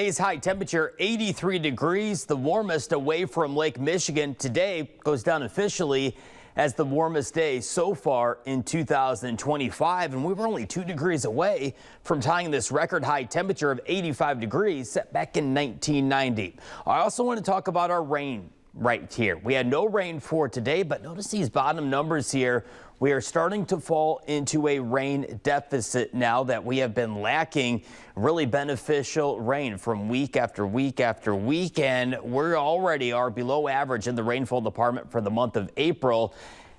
Today's high temperature 83 degrees, the warmest away from Lake Michigan. Today goes down officially as the warmest day so far in 2025, and we were only 2 degrees away from tying this record high temperature of 85 degrees set back in 1990. I also want to talk about our rain right here. We had no rain for today, but notice these bottom numbers here. We are starting to fall into a rain deficit now that we have been lacking really beneficial rain from week after week after week, and we already are below average in the rainfall department for the month of April.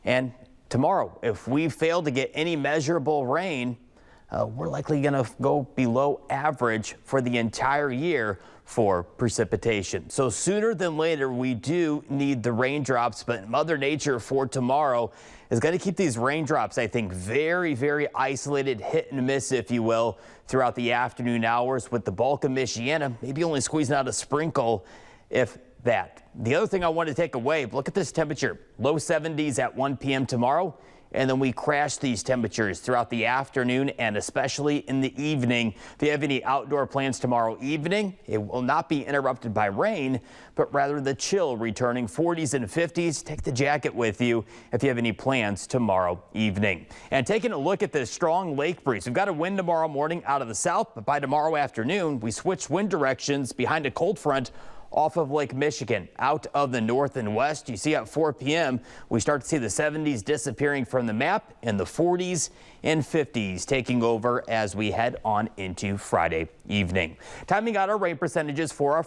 And tomorrow, if we fail to get any measurable rain, we're likely going to go below average for the entire year for precipitation. So sooner than later, we do need the raindrops, but Mother Nature for tomorrow is going to keep these raindrops, I think, very, very isolated, hit and miss, if you will, throughout the afternoon hours, with the bulk of Michiana maybe only squeezing out a sprinkle, if that. The other thing I want to take away, look at this temperature, low 70s at 1 p.m. tomorrow. And then we crash these temperatures throughout the afternoon and especially in the evening. If you have any outdoor plans tomorrow evening, it will not be interrupted by rain, but rather the chill returning 40s and 50s. Take the jacket with you if you have any plans tomorrow evening. And taking a look at this strong lake breeze, we've got a wind tomorrow morning out of the south, but by tomorrow afternoon, we switch wind directions behind a cold front off of Lake Michigan, out of the north and west. You see at 4 p.m. we start to see the 70s disappearing from the map and the 40s and 50s taking over as we head on into Friday evening. Timing out our rain percentages for our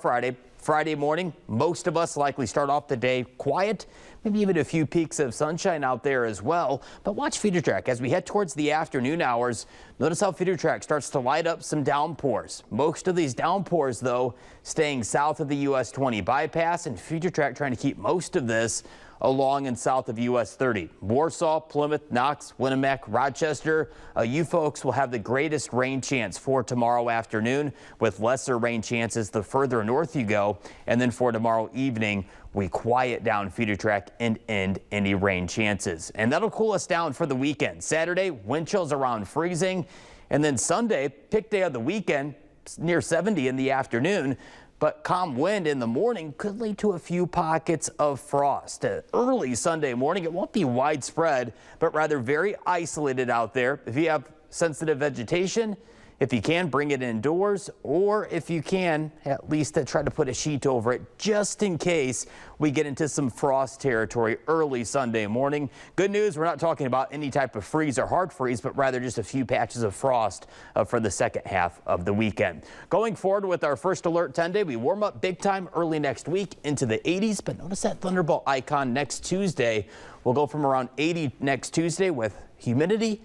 Friday morning. Most of us likely start off the day quiet, maybe even a few peaks of sunshine out there as well. But watch Feeder Track as we head towards the afternoon hours. Notice how Feeder Track starts to light up some downpours. Most of these downpours, though, staying south of the US 20 bypass, and Feeder Track trying to keep most of this along and south of US 30. Warsaw, Plymouth, Knox, Winnemac, Rochester. You folks will have the greatest rain chance for tomorrow afternoon, with lesser rain chances the further north you go. And then for tomorrow evening, we quiet down Feeder Track and end any rain chances. And that'll cool us down for the weekend. Saturday, wind chills around freezing. And then Sunday, pick day of the weekend, near 70 in the afternoon. But calm wind in the morning could lead to a few pockets of frost. Early Sunday morning, it won't be widespread, but rather very isolated out there. If you have sensitive vegetation, if you can, bring it indoors, or if you can, at least try to put a sheet over it just in case we get into some frost territory early Sunday morning. Good news, we're not talking about any type of freeze or hard freeze, but rather just a few patches of frost for the second half of the weekend. Going forward with our first alert 10 day, we warm up big time early next week into the 80s, but notice that thunderbolt icon next Tuesday. We'll go from around 80 next Tuesday with humidity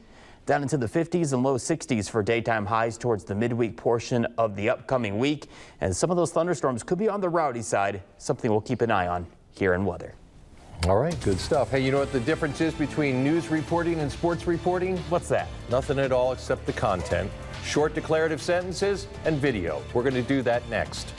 down into the 50s and low 60s for daytime highs towards the midweek portion of the upcoming week. And some of those thunderstorms could be on the rowdy side, something we'll keep an eye on here in weather. All right, good stuff. Hey, you know what the difference is between news reporting and sports reporting? What's that? Nothing at all except the content. Short declarative sentences and video. We're going to do that next.